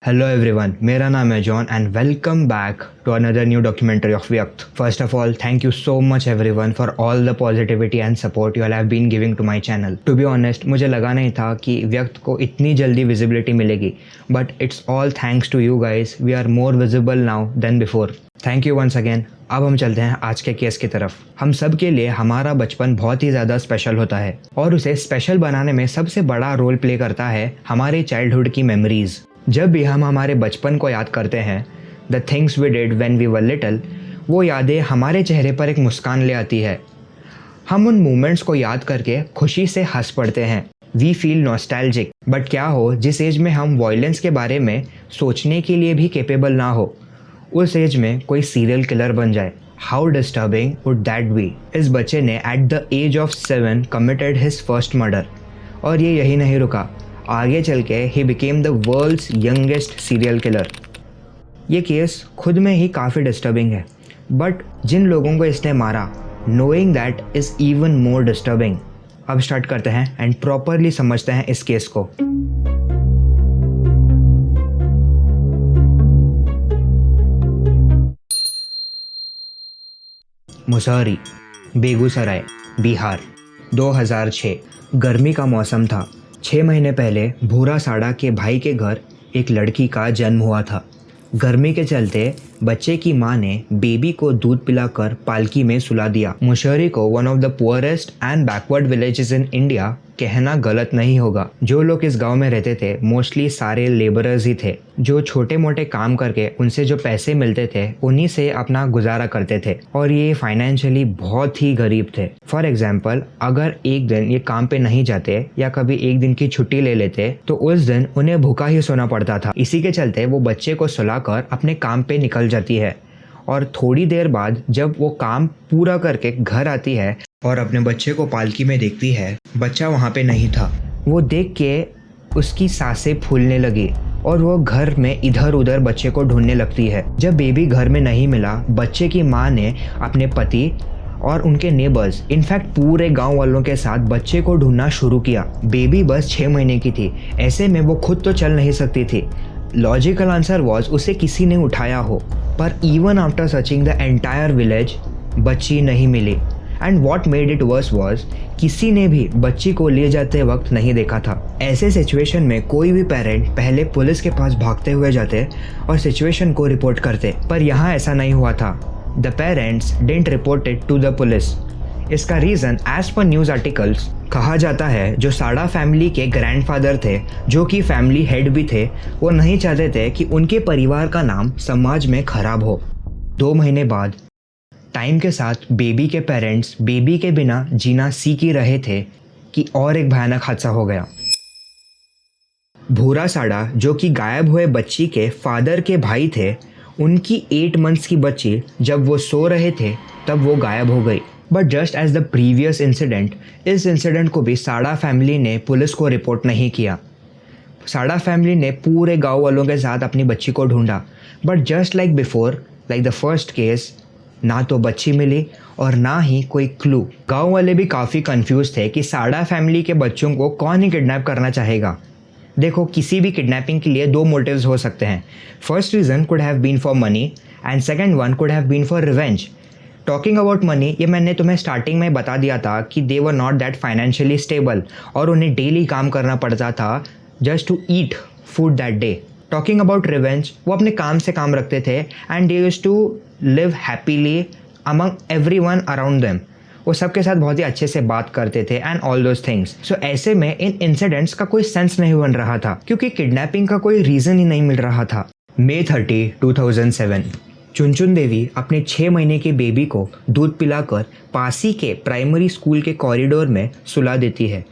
Hello everyone, मेरा नाम है John and welcome back to another new documentary of व्यक्त। First of all, thank you so much everyone for all the positivity and support you all have been giving to my channel. To be honest, मुझे लगा नहीं था कि व्यक्त को इतनी जल्दी विजिबिलिटी मिलेगी, but it's all thanks to you guys. We are more visible now than before. Thank you once again. अब हम चलते हैं आज के केस की तरफ। हम सब के लिए हमारा बचपन बहुत ही ज़्यादा स्पेशल होता है और उसे स्पेशल बनाने में सबसे बड़ा रोल प्ले करता है हमारे चाइल्डहुड की मेमोरीज। जब भी हम हमारे बचपन को याद करते हैं, the things we did when we were little, वो यादें हमारे चेहरे पर एक मुस्कान ले आती है। हम उन मोमेंट्स को याद करके खुशी से हंस पड़ते हैं। We feel nostalgic. बट क्या हो जिस एज में हम वायलेंस के बारे में सोचने के लिए भी कैपेबल ना हो, उस एज में कोई सीरियल किलर बन जाए। How disturbing would that be. इस बच्चे ने at the age of 7 committed his first murder. और ये यही नहीं रुका, आगे चल के ही became the world's youngest serial killer. ये केस खुद में ही काफ़ी डिस्टर्बिंग है, बट जिन लोगों को इसने मारा, knowing that is even more disturbing. अब स्टार्ट करते हैं एंड प्रॉपरली समझते हैं इस केस को। मुसहरी, बेगूसराय, बिहार। 2006 गर्मी का मौसम था। 6 महीने पहले भूरा साड़ा के भाई के घर एक लड़की का जन्म हुआ था। गर्मी के चलते बच्चे की मां ने बेबी को दूध पिलाकर पालकी में सुला दिया। मुशहरी को one of the poorest and backward villages in India कहना गलत नहीं होगा। जो लोग इस गांव में रहते थे मोस्टली सारे लेबरर्स ही थे, जो छोटे मोटे काम करके उनसे जो पैसे मिलते थे उन्हीं से अपना गुजारा करते थे और ये फाइनेंशियली बहुत ही गरीब थे। फॉर एग्जाम्पल, अगर एक दिन ये काम पे नहीं जाते या कभी एक दिन की छुट्टी ले लेते तो उस दिन उन्हें भूखा ही सोना पड़ता था। इसी के चलते वो बच्चे को सुलाकर अपने काम पे निकल जाती है और थोड़ी देर बाद जब वो काम पूरा करके घर आती है और अपने बच्चे को पालकी में देखती है, बच्चा वहाँ पे नहीं था। वो देख के उसकी सांसें फूलने लगी और वो घर में इधर उधर बच्चे को ढूंढने लगती है। जब बेबी घर में नहीं मिला, बच्चे की माँ ने अपने पति और उनके नेबर्स, इनफैक्ट पूरे गांव वालों के साथ बच्चे को ढूंढना शुरू किया। बेबी बस 6 महीने की थी, ऐसे में वो खुद तो चल नहीं सकती थी। लॉजिकल आंसर वॉज उसे किसी ने उठाया हो, पर even after searching the entire village बच्ची नहीं मिली। And what made it worse was किसी ने भी बच्ची को ले जाते वक्त नहीं देखा था। ऐसे सिचुएशन में कोई भी पेरेंट पहले पुलिस के पास भागते हुए जाते और सिचुएशन को रिपोर्ट करते, पर यहाँ ऐसा नहीं हुआ था। The parents didn't report it to the police. इसका reason as per news articles कहा जाता है जो साड़ा फैमिली के ग्रैंडफादर थे, जो कि फैमिली हेड भी थे, वो नहीं चाहते थे कि उनके परिवार का नाम समाज में खराब हो। 2 महीने बाद टाइम के साथ बेबी के पेरेंट्स बेबी के बिना जीना सीख ही रहे थे कि और एक भयानक हादसा हो गया। भूरा साड़ा, जो कि गायब हुए बच्ची के फादर के भाई थे, उनकी 8 मंथ्स की बच्ची जब वो सो रहे थे तब वो गायब हो गई। But just as the previous incident, इस इंसिडेंट को भी साड़ा फैमिली ने पुलिस को रिपोर्ट नहीं किया। साड़ा फैमिली ने पूरे गांव वालों के साथ अपनी बच्ची को ढूंढा, but just like before, like the first case, ना तो बच्ची मिली और ना ही कोई क्लू। गांव वाले भी काफ़ी कंफ्यूज थे कि साड़ा फैमिली के बच्चों को कौन ही किडनैप करना चाहेगा। देखो, किसी भी किडनैपिंग के लिए 2 मोटिव्स हो सकते हैं। First reason could have been for money and second one could have been for revenge. Talking about money, ये मैंने तुम्हें स्टार्टिंग में बता दिया था कि they were not that financially stable और उन्हें डेली काम करना पड़ता था just to eat food that day. Talking about revenge, वो अपने काम से काम रखते थे and they used to live happily among everyone around them. वो सबके साथ बहुत ही अच्छे से बात करते थे एंड ऑल दोज थिंग्स। सो ऐसे में इन इंसिडेंट्स का कोई सेंस नहीं बन रहा था क्योंकि किडनैपिंग का कोई रीज़न ही नहीं मिल रहा था। May 30, 2007 चुनचुन देवी अपने 6 महीने के बेबी को दूध पिलाकर पासी के प्राइमरी स्कूल के कॉरिडोर में सुला देती है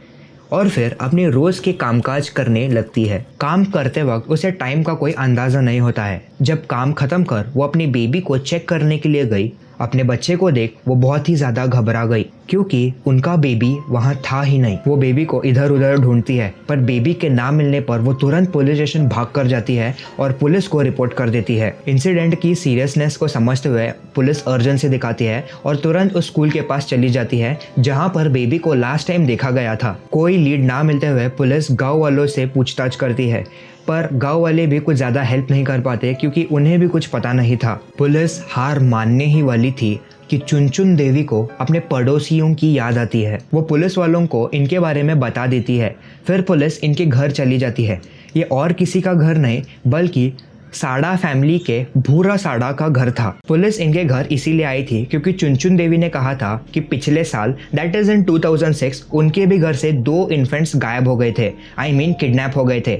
और फिर अपने रोज़ के कामकाज करने लगती है। काम करते वक्त उसे टाइम का कोई अंदाज़ा नहीं होता है। जब काम ख़त्म कर वो अपनी बेबी को चेक करने के लिए गई, अपने बच्चे को देख वो बहुत ही ज़्यादा घबरा गई क्योंकि उनका बेबी वहाँ था ही नहीं। वो बेबी को इधर उधर ढूंढती है, पर बेबी के ना मिलने पर वो तुरंत पुलिस स्टेशन भाग कर जाती है और पुलिस को रिपोर्ट कर देती है। इंसिडेंट की सीरियसनेस को समझते हुए पुलिस अर्जेंसी दिखाती है और तुरंत उस स्कूल के पास चली जाती है जहाँ पर बेबी को लास्ट टाइम देखा गया था। कोई लीड ना मिलते हुए पुलिस गाँव वालों से पूछताछ करती है, पर गांव वाले भी कुछ ज़्यादा हेल्प नहीं कर पाते क्योंकि उन्हें भी कुछ पता नहीं था। पुलिस हार मानने ही वाली थी कि चुनचुन देवी को अपने पड़ोसियों की याद आती है। वो पुलिस वालों को इनके बारे में बता देती है। फिर पुलिस इनके घर चली जाती है। ये और किसी का घर नहीं बल्कि साड़ा फैमिली के भूरा साड़ा का घर था। पुलिस इनके घर इसीलिए आई थी क्योंकि चुनचुन देवी ने कहा था कि पिछले साल दैट इज इन 2006 उनके भी घर से 2 इन्फेंट्स गायब हो गए थे, आई मीन किडनैप हो गए थे।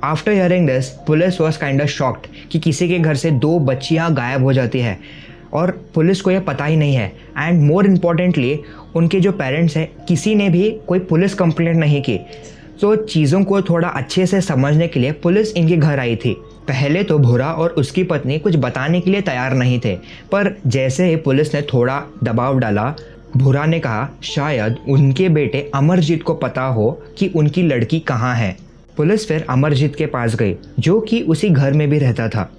After hearing this police was kind of shocked कि किसी के घर से 2 बच्चियां गायब हो जाती है और पुलिस को यह पता ही नहीं है। एंड मोर इम्पॉर्टेंटली उनके जो पेरेंट्स हैं किसी ने भी कोई पुलिस कंप्लेंट नहीं की। तो चीज़ों को थोड़ा अच्छे से समझने के लिए पुलिस इनके घर आई थी। पहले तो भूरा और उसकी पत्नी कुछ बताने के लिए तैयार नहीं थे, पर जैसे ही पुलिस ने थोड़ा दबाव डाला, भूरा ने कहा शायद उनके बेटे अमरजीत को पता हो कि उनकी लड़की कहाँ है। पुलिस फिर अमरजीत के पास गई जो कि उसी घर में भी रहता था।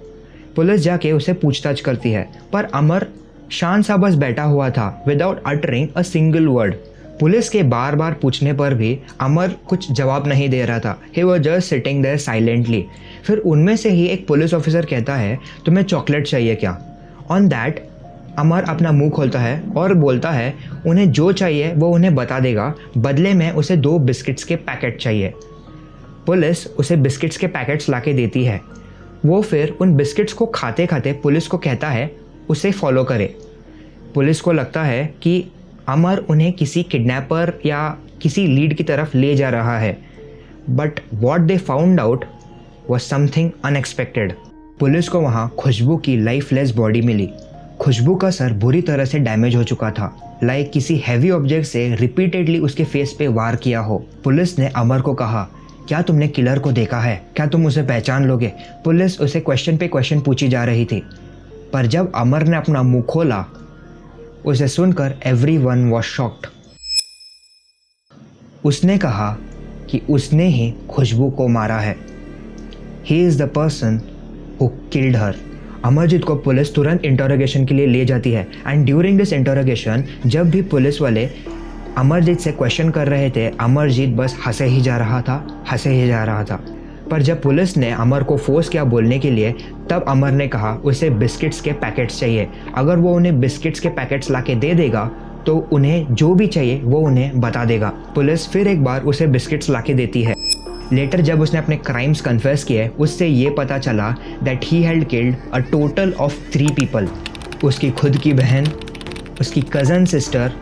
पुलिस जाके उसे पूछताछ करती है पर अमर शांत सा बस बैठा हुआ था without uttering a single word. Police के बार बार पूछने पर भी अमर कुछ जवाब नहीं दे रहा था। He was just sitting there silently. फिर उनमें से ही एक पुलिस ऑफिसर कहता है तुम्हें चॉकलेट चाहिए क्या? ऑन दैट अमर अपना मुंह खोलता है और बोलता है उन्हें जो चाहिए वो उन्हें बता देगा, बदले में उसे 2 बिस्किट्स के पैकेट चाहिए। पुलिस उसे बिस्किट्स के पैकेट्स लाके देती है। वो फिर उन बिस्किट्स को खाते खाते पुलिस को कहता है उसे फॉलो करे। पुलिस को लगता है कि अमर उन्हें किसी किडनैपर या किसी लीड की तरफ ले जा रहा है, but what they found out was something unexpected. Police को वहाँ खुशबू की लाइफलेस बॉडी मिली। खुशबू का सर बुरी तरह से डैमेज हो चुका था, लाइक किसी हैवी ऑब्जेक्ट से रिपीटेडली उसके फेस पे वार किया हो। पुलिस ने अमर को कहा क्या तुमने किलर को देखा है? क्या तुम उसे पहचान लोगे? पुलिस उसे क्वेश्चन पे क्वेश्चन पूछी जा रही थी, पर जब अमर ने अपना मुंह खोला उसे सुनकर एवरीवन वाज शॉक्ड। उसने कहा कि उसने ही खुशबू को मारा है। He is the person who killed her. Amarjeet को पुलिस तुरंत इंटरोगेशन के लिए ले जाती है एंड ड्यूरिंग दिस इंटरोगेशन जब भी पुलिस वाले अमरजीत से क्वेश्चन कर रहे थे, अमरजीत बस हंसे ही जा रहा था। पर जब पुलिस ने अमर को फोर्स किया बोलने के लिए, तब अमर ने कहा उसे बिस्किट्स के पैकेट्स चाहिए। अगर वो उन्हें बिस्किट्स के पैकेट्स लाके दे देगा तो उन्हें जो भी चाहिए वो उन्हें बता देगा। पुलिस फिर एक बार उसे बिस्किट्स लाके देती है। लेटर जब उसने अपने क्राइम्स कन्फेस किए, उससे ये पता चला that he had killed a total of 3 people. उसकी खुद की बहन, उसकी कज़न सिस्टर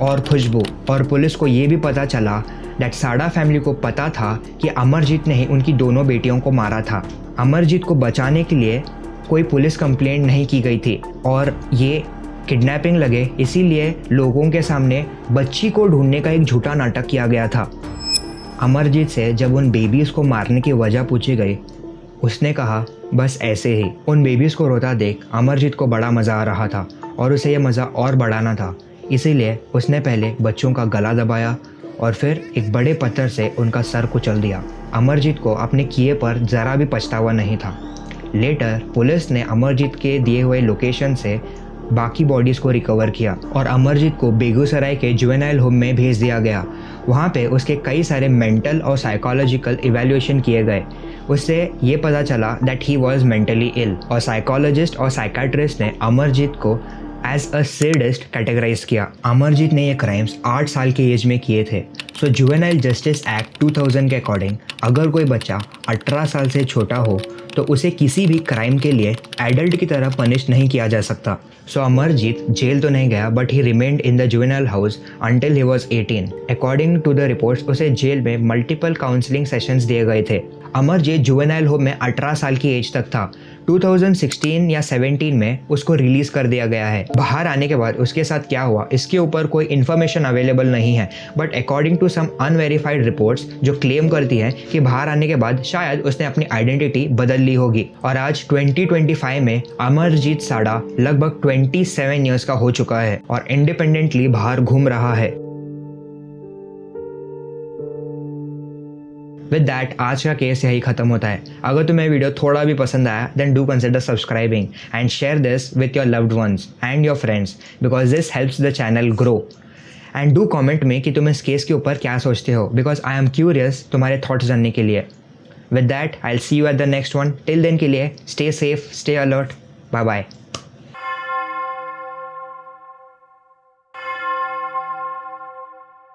और खुशबू। और पुलिस को ये भी पता चला दैट साड़ा फैमिली को पता था कि अमरजीत ने ही उनकी दोनों बेटियों को मारा था। अमरजीत को बचाने के लिए कोई पुलिस कंप्लेंट नहीं की गई थी और ये किडनैपिंग लगे, इसीलिए लोगों के सामने बच्ची को ढूंढने का एक झूठा नाटक किया गया था। अमरजीत से जब उन बेबीज़ को मारने की वजह पूछी गई, उसने कहा बस ऐसे ही। उन बेबीज़ को रोता देख अमरजीत को बड़ा मज़ा आ रहा था और उसे यह मज़ा और बढ़ाना था, इसीलिए उसने पहले बच्चों का गला दबाया और फिर एक बड़े पत्थर से उनका सर कुचल दिया। अमरजीत को अपने किए पर ज़रा भी पछतावा नहीं था। लेटर पुलिस ने अमरजीत के दिए हुए लोकेशन से बाकी बॉडीज़ को रिकवर किया और अमरजीत को बेगूसराय के जुवेनाइल होम में भेज दिया गया। वहाँ पे उसके कई सारे मेंटल और साइकोलॉजिकल इवैल्यूएशन किए गए। उससे ये पता चला that he was mentally ill और साइकोलॉजिस्ट और साइकाट्रिस्ट ने अमरजीत को एज अ सैडिस्ट कैटेगराइज किया। अमरजीत ने ये क्राइम्स 8 साल की एज में किए थे। सो जुवेनाइल जस्टिस एक्ट 2000 के अकॉर्डिंग अगर कोई बच्चा 18 साल से छोटा हो तो उसे किसी भी क्राइम के लिए एडल्ट की तरह पनिश नहीं किया जा सकता। सो अमरजीत जेल तो नहीं गया but he remained in the juvenile house until he was 18। According to the reports उसे जेल में मल्टीपल काउंसलिंग सेशंस दिए गए थे। अमरजीत जुवेनाइल होम में 18 साल की एज तक था। 2016 या 17 में उसको रिलीज़ कर दिया गया है। बाहर आने के बाद उसके साथ क्या हुआ इसके ऊपर कोई इन्फॉर्मेशन अवेलेबल नहीं है, but according to some unverified reports जो क्लेम करती हैं कि बाहर आने के बाद शायद उसने अपनी आइडेंटिटी बदल ली होगी। और आज 2025 में अमरजीत साड़ा लगभग 27 ईयर्स का हो चुका है और इंडिपेंडेंटली बाहर घूम रहा है। विद दैट आज का केस यही खत्म होता है। अगर तुम्हें वीडियो थोड़ा भी पसंद आया then do consider subscribing and share this with your loved ones and your friends because this helps the channel grow. And do comment में कि तुम इस केस के ऊपर क्या सोचते हो बिकॉज आई एम क्यूरियस तुम्हारे थॉट्स जानने के लिए। With that I will see you at the next one. Till then के लिए stay safe, stay alert, bye bye.